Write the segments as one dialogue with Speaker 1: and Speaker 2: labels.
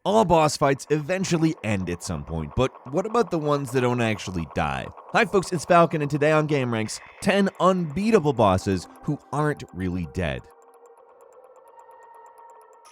Speaker 1: All boss fights eventually end at some point, but what about the ones that don't actually die? Hi folks, it's Falcon, and today on gameranx, 10 unbeatable bosses who aren't really dead.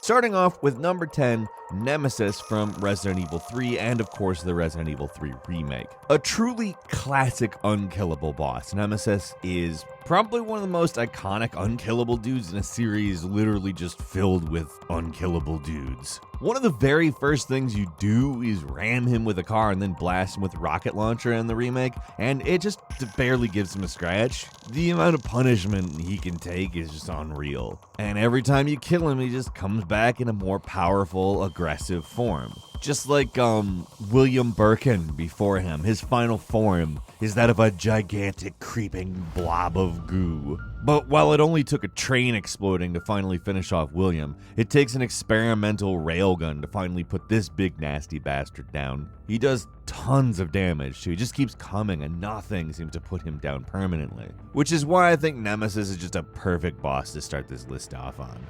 Speaker 1: Starting off with number 10, Nemesis from Resident Evil 3 and of course the Resident Evil 3 remake. A truly classic unkillable boss, Nemesis is probably one of the most iconic unkillable dudes in a series literally just filled with unkillable dudes. One of the very first things you do is ram him with a car and then blast him with a rocket launcher in the remake, and it just barely gives him a scratch. The amount of punishment he can take is just unreal. And every time you kill him, he just comes back in a more powerful, aggressive form. Just like William Birkin before him, his final form is that of a gigantic creeping blob of goo. But while it only took a train exploding to finally finish off William, it takes an experimental railgun to finally put this big nasty bastard down. He does tons of damage too, he just keeps coming and nothing seems to put him down permanently. Which is why I think Nemesis is just a perfect boss to start this list off on.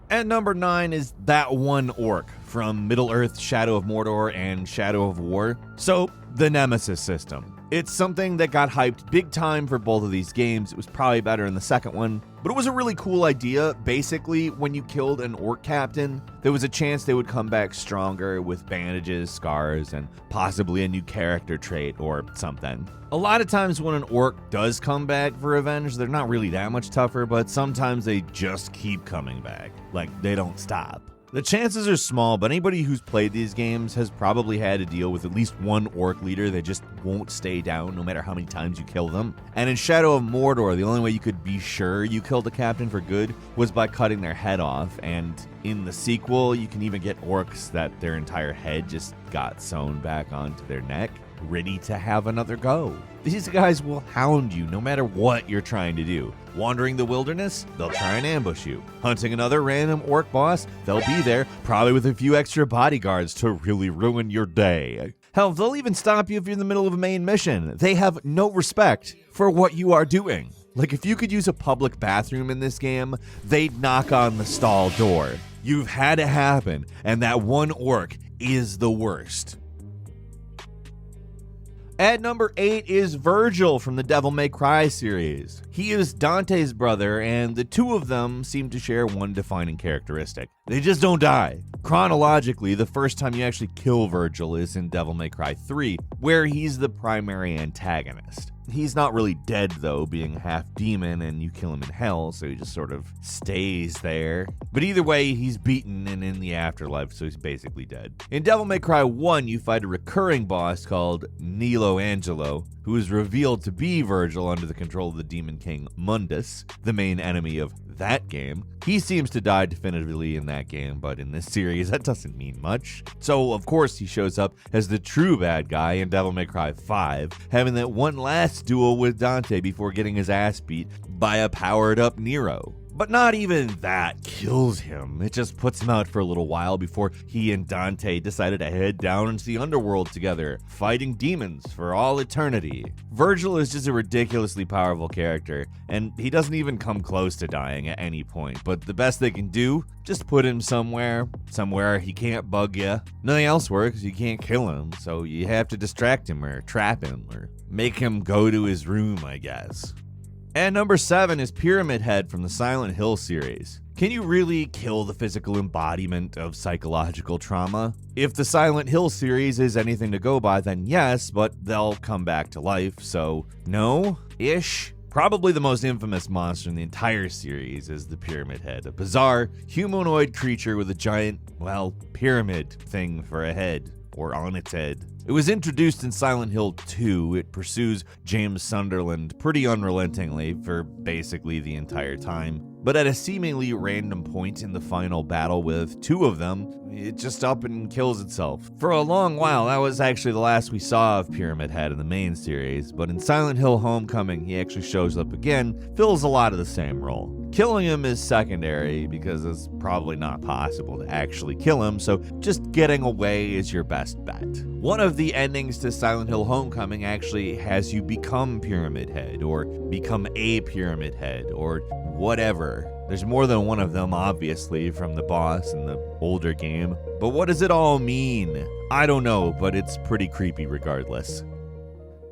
Speaker 1: At number 9 is that One Orc from Middle-earth, Shadow of Mordor, and Shadow of War. So, the Nemesis system. It's something that got hyped big time for both of these games. It was probably better in the second one, but it was a really cool idea. Basically, when you killed an orc captain, there was a chance they would come back stronger with bandages, scars, and possibly a new character trait or something. A lot of times when an orc does come back for revenge, they're not really that much tougher, but sometimes they just keep coming back. Like, they don't stop. The chances are small, but anybody who's played these games has probably had to deal with at least one orc leader that just won't stay down no matter how many times you kill them. And in Shadow of Mordor, the only way you could be sure you killed the captain for good was by cutting their head off. And in the sequel, you can even get orcs that their entire head just got sewn back onto their neck, ready to have another go. These guys will hound you no matter what you're trying to do. Wandering the wilderness, they'll try and ambush you. Hunting another random orc boss, they'll be there, probably with a few extra bodyguards to really ruin your day. Hell, they'll even stop you if you're in the middle of a main mission. They have no respect for what you are doing. Like, if you could use a public bathroom in this game, they'd knock on the stall door. You've had it happen, and that one orc is the worst. At number 8 is Virgil from the Devil May Cry series. He is Dante's brother, and the two of them seem to share one defining characteristic. They just don't die. Chronologically, the first time you actually kill Virgil is in Devil May Cry 3, where he's the primary antagonist. He's not really dead though, being half demon, and you kill him in hell, so he just sort of stays there. But either way, he's beaten and in the afterlife, so he's basically dead. In Devil May Cry 1, you fight a recurring boss called Nilo Angelo, who is revealed to be Virgil under the control of the Demon King Mundus, the main enemy of that game. He seems to die definitively in that game, but in this series, that doesn't mean much. So, of course, he shows up as the true bad guy in Devil May Cry 5, having that one last duel with Dante before getting his ass beat by a powered-up Nero. But not even that kills him. It just puts him out for a little while before he and Dante decided to head down into the underworld together, fighting demons for all eternity. Virgil is just a ridiculously powerful character, and he doesn't even come close to dying at any point. But the best they can do, just put him somewhere he can't bug you. Nothing else works, you can't kill him, so you have to distract him or trap him or make him go to his room, I guess. And number 7 is Pyramid Head from the Silent Hill series. Can you really kill the physical embodiment of psychological trauma? If the Silent Hill series is anything to go by, then yes, but they'll come back to life, so no-ish. Probably the most infamous monster in the entire series is the Pyramid Head, a bizarre humanoid creature with a giant, pyramid thing for a head, or on its head. It was introduced in Silent Hill 2. It pursues James Sunderland pretty unrelentingly for basically the entire time. But at a seemingly random point in the final battle with two of them, it just up and kills itself. For a long while, that was actually the last we saw of Pyramid Head in the main series, but in Silent Hill Homecoming, he actually shows up again, fills a lot of the same role. Killing him is secondary because it's probably not possible to actually kill him, so just getting away is your best bet. One of the endings to Silent Hill Homecoming actually has you become Pyramid Head, or become a Pyramid Head, or whatever. There's more than one of them, obviously, from the boss in the older game. But what does it all mean? I don't know, but it's pretty creepy regardless.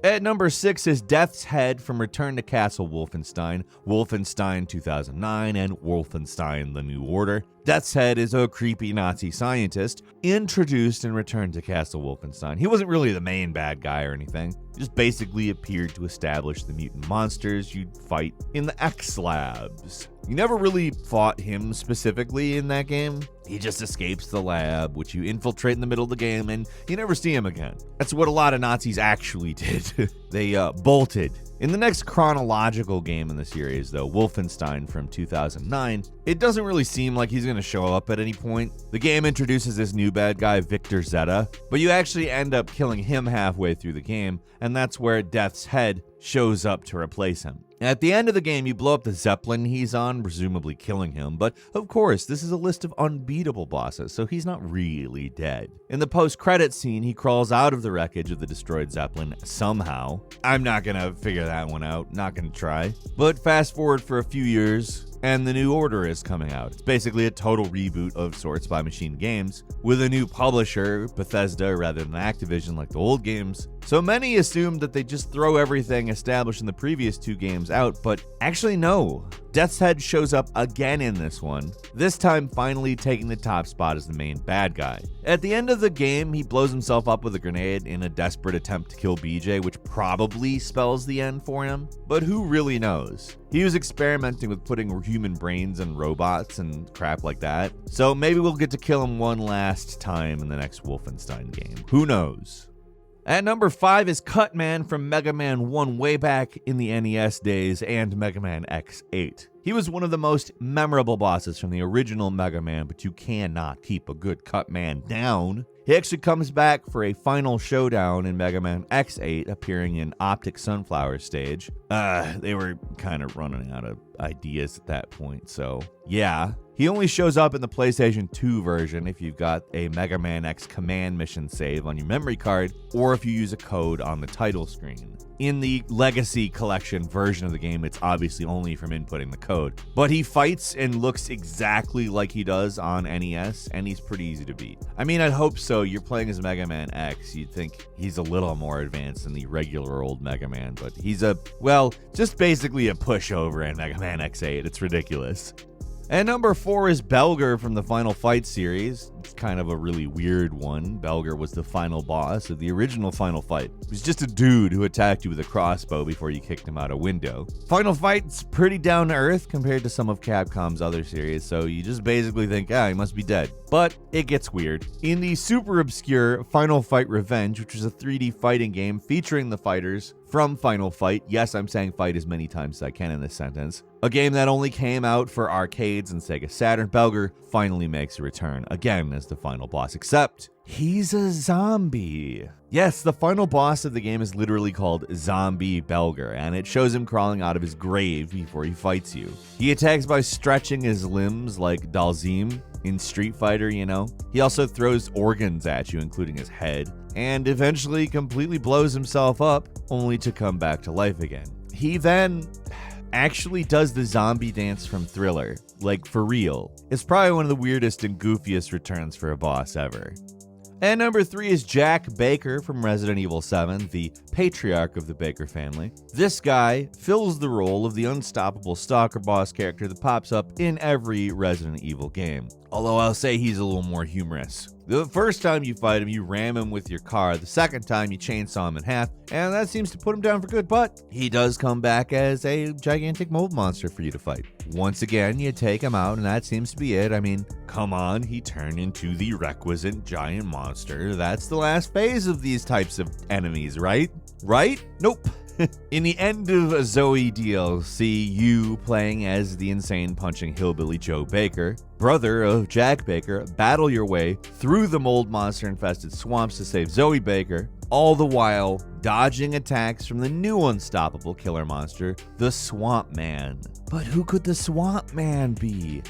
Speaker 1: At number 6 is Death's Head from Return to Castle Wolfenstein, Wolfenstein 2009, and Wolfenstein The New Order. Death's Head is a creepy Nazi scientist introduced in Return to Castle Wolfenstein. He wasn't really the main bad guy or anything. He just basically appeared to establish the mutant monsters you'd fight in the X Labs. You never really fought him specifically in that game. He just escapes the lab, which you infiltrate in the middle of the game, and you never see him again. That's what a lot of Nazis actually did. They bolted. In the next chronological game in the series, though, Wolfenstein from 2009, it doesn't really seem like he's going to show up at any point. The game introduces this new bad guy, Victor Zeta, but you actually end up killing him halfway through the game, and that's where Death's Head shows up to replace him. At the end of the game, you blow up the Zeppelin he's on, presumably killing him, but of course, this is a list of unbeatable bosses, so he's not really dead. In the post-credits scene, he crawls out of the wreckage of the destroyed Zeppelin somehow. I'm not gonna figure that one out, not gonna try. But fast forward for a few years, and The New Order is coming out. It's basically a total reboot of sorts by Machine Games, with a new publisher, Bethesda rather than Activision like the old games. So many assumed that they just throw everything established in the previous two games out, but actually no. Death's Head shows up again in this one, this time finally taking the top spot as the main bad guy. At the end of the game, he blows himself up with a grenade in a desperate attempt to kill BJ, which probably spells the end for him, but who really knows? He was experimenting with putting human brains in robots and crap like that, so maybe we'll get to kill him one last time in the next Wolfenstein game. Who knows? At number 5 is Cutman from Mega Man 1 way back in the NES days and Mega Man X8. He was one of the most memorable bosses from the original Mega Man, but you cannot keep a good Cutman down. He actually comes back for a final showdown in Mega Man X8, appearing in Optic Sunflower stage. They were kind of running out of ideas at that point, so yeah. He only shows up in the PlayStation 2 version if you've got a Mega Man X command mission save on your memory card, or if you use a code on the title screen. In the Legacy Collection version of the game, it's obviously only from inputting the code. But he fights and looks exactly like he does on NES, and he's pretty easy to beat. I mean, I'd hope so. You're playing as Mega Man X. You'd think he's a little more advanced than the regular old Mega Man, but he's just basically a pushover in Mega Man X8. It's ridiculous. And number 4 is Belger from the Final Fight series. It's kind of a really weird one. Belger was the final boss of the original Final Fight. He was just a dude who attacked you with a crossbow before you kicked him out a window. Final Fight's pretty down to earth compared to some of Capcom's other series, so you just basically think, he must be dead. But it gets weird. In the super obscure Final Fight Revenge, which is a 3D fighting game featuring the fighters from Final Fight, yes, I'm saying fight as many times as I can in this sentence, a game that only came out for arcades and Sega Saturn, Belger finally makes a return, again as the final boss, except he's a zombie. Yes, the final boss of the game is literally called Zombie Belger, and it shows him crawling out of his grave before he fights you. He attacks by stretching his limbs like Dalzim in Street Fighter, you know. He also throws organs at you, including his head, and eventually completely blows himself up, only to come back to life again. He then actually does the zombie dance from Thriller, like for real. It's probably one of the weirdest and goofiest returns for a boss ever. And number 3 is Jack Baker from Resident Evil 7, the patriarch of the Baker family. This guy fills the role of the unstoppable stalker boss character that pops up in every Resident Evil game. Although I'll say he's a little more humorous. The first time you fight him, you ram him with your car. The second time, you chainsaw him in half, and that seems to put him down for good, but he does come back as a gigantic mold monster for you to fight. Once again, you take him out, and that seems to be it. I mean, come on, he turned into the requisite giant monster. That's the last phase of these types of enemies, right? Right? Nope. In the end of Zoe DLC, you playing as the insane punching hillbilly Joe Baker, brother of Jack Baker, battle your way through the mold monster infested swamps to save Zoe Baker, all the while dodging attacks from the new unstoppable killer monster, the Swamp Man. But who could the Swamp Man be?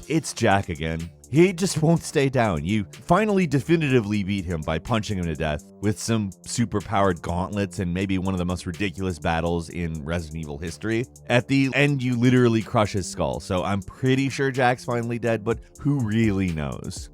Speaker 1: It's Jack again. he just won't stay down. You finally definitively beat him by punching him to death with some super-powered gauntlets and maybe one of the most ridiculous battles in Resident Evil history. At the end, you literally crush his skull, so I'm pretty sure Jack's finally dead, but who really knows?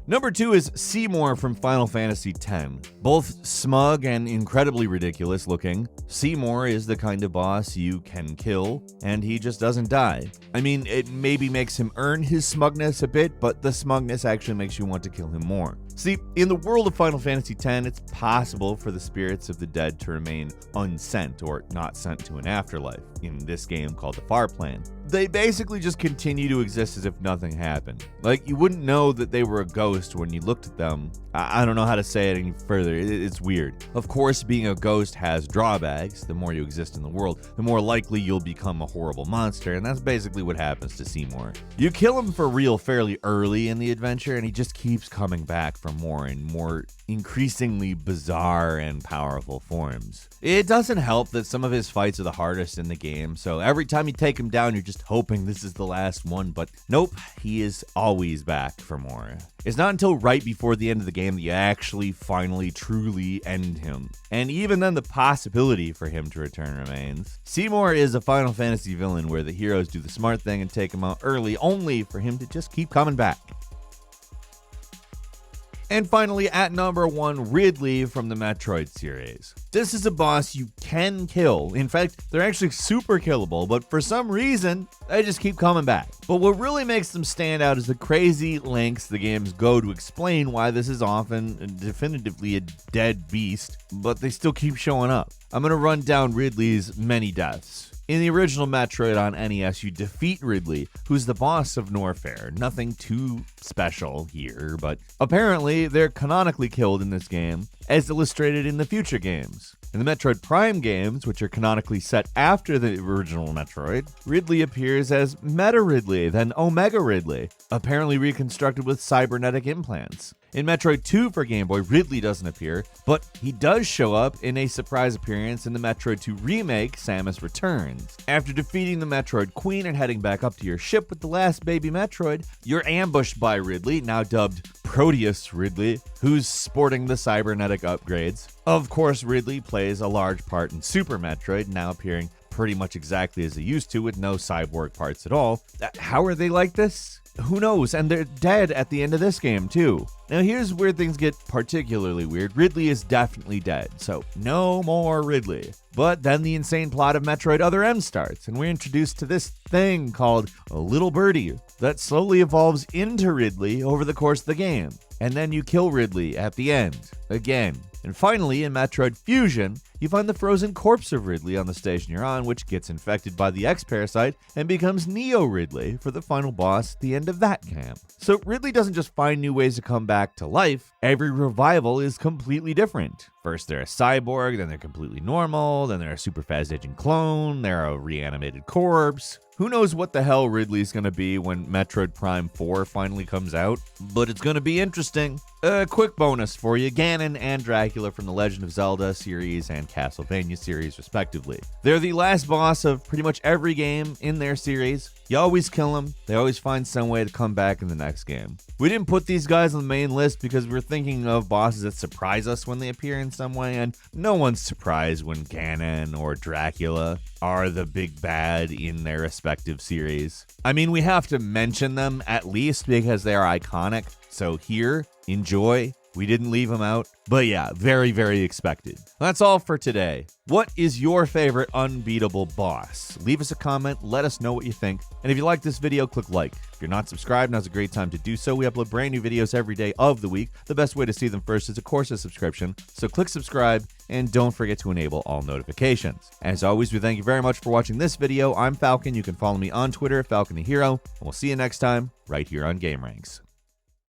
Speaker 1: Number 2 is Seymour from Final Fantasy X. Both smug and incredibly ridiculous looking, Seymour is the kind of boss you can kill, and he just doesn't die. I mean, it maybe makes him earn his smugness a bit, but the smugness actually makes you want to kill him more. See, in the world of Final Fantasy X, it's possible for the spirits of the dead to remain unsent or not sent to an afterlife, in this game called the Far Plane. They basically just continue to exist as if nothing happened. Like, you wouldn't know that they were a ghost when you looked at them. I don't know how to say it any further. It's weird. Of course, being a ghost has drawbacks. The more you exist in the world, the more likely you'll become a horrible monster, and that's basically what happens to Seymour. You kill him for real fairly early in the adventure, and he just keeps coming back for more and more increasingly bizarre and powerful forms. It doesn't help that some of his fights are the hardest in the game, so every time you take him down, you're just hoping this is the last one, but nope, he is always back for more. It's not until right before the end of the game that you actually finally truly end him. And even then, the possibility for him to return remains. Seymour is a Final Fantasy villain where the heroes do the smart thing and take him out early, only for him to just keep coming back. And finally, at number 1, Ridley from the Metroid series. This is a boss you can kill. In fact, they're actually super killable, but for some reason, they just keep coming back. But what really makes them stand out is the crazy lengths the games go to explain why this is often definitively a dead beast, but they still keep showing up. I'm going to run down Ridley's many deaths. In the original Metroid on NES, you defeat Ridley, who's the boss of Norfair. Nothing too special here, but apparently they're canonically killed in this game, as illustrated in the future games. In the Metroid Prime games, which are canonically set after the original Metroid, Ridley appears as Meta Ridley, then Omega Ridley, apparently reconstructed with cybernetic implants. In Metroid 2 for Game Boy, Ridley doesn't appear, but he does show up in a surprise appearance in the Metroid 2 remake, Samus Returns. After defeating the Metroid Queen and heading back up to your ship with the last baby Metroid, you're ambushed by Ridley, now dubbed Proteus Ridley, who's sporting the cybernetic upgrades. Of course, Ridley plays a large part in Super Metroid, now appearing pretty much exactly as they used to with no cyborg parts at all. How are they like this? Who knows? And they're dead at the end of this game, too. Now, here's where things get particularly weird. Ridley is definitely dead, so no more Ridley. But then the insane plot of Metroid Other M starts, and we're introduced to this thing called a little birdie that slowly evolves into Ridley over the course of the game. And then you kill Ridley at the end, again. And finally, in Metroid Fusion, you find the frozen corpse of Ridley on the station you're on, which gets infected by the X-Parasite and becomes Neo Ridley for the final boss at the end of that camp. So Ridley doesn't just find new ways to come back to life, every revival is completely different. First they're a cyborg, then they're completely normal, then they're a super fast aging clone, they're a reanimated corpse. Who knows what the hell Ridley's gonna be when Metroid Prime 4 finally comes out, but it's gonna be interesting. A quick bonus for you, Ganon and Dracula from the Legend of Zelda series and Castlevania series respectively. They're the last boss of pretty much every game in their series. You always kill them, they always find some way to come back in the next game. We didn't put these guys on the main list because we're thinking of bosses that surprise us when they appear in some way, and no one's surprised when Ganon or Dracula are the big bad in their respective series. I mean, we have to mention them at least because they are iconic, so here, enjoy. We didn't leave them out, but yeah, very, very expected. That's all for today. What is your favorite unbeatable boss? Leave us a comment, let us know what you think, and if you like this video, click like. If you're not subscribed, now's a great time to do so. We upload brand new videos every day of the week. The best way to see them first is, of course, a subscription, so click subscribe, and don't forget to enable all notifications. As always, we thank you very much for watching this video. I'm Falcon. You can follow me on Twitter, Falcon the Hero, and we'll see you next time, right here on gameranx.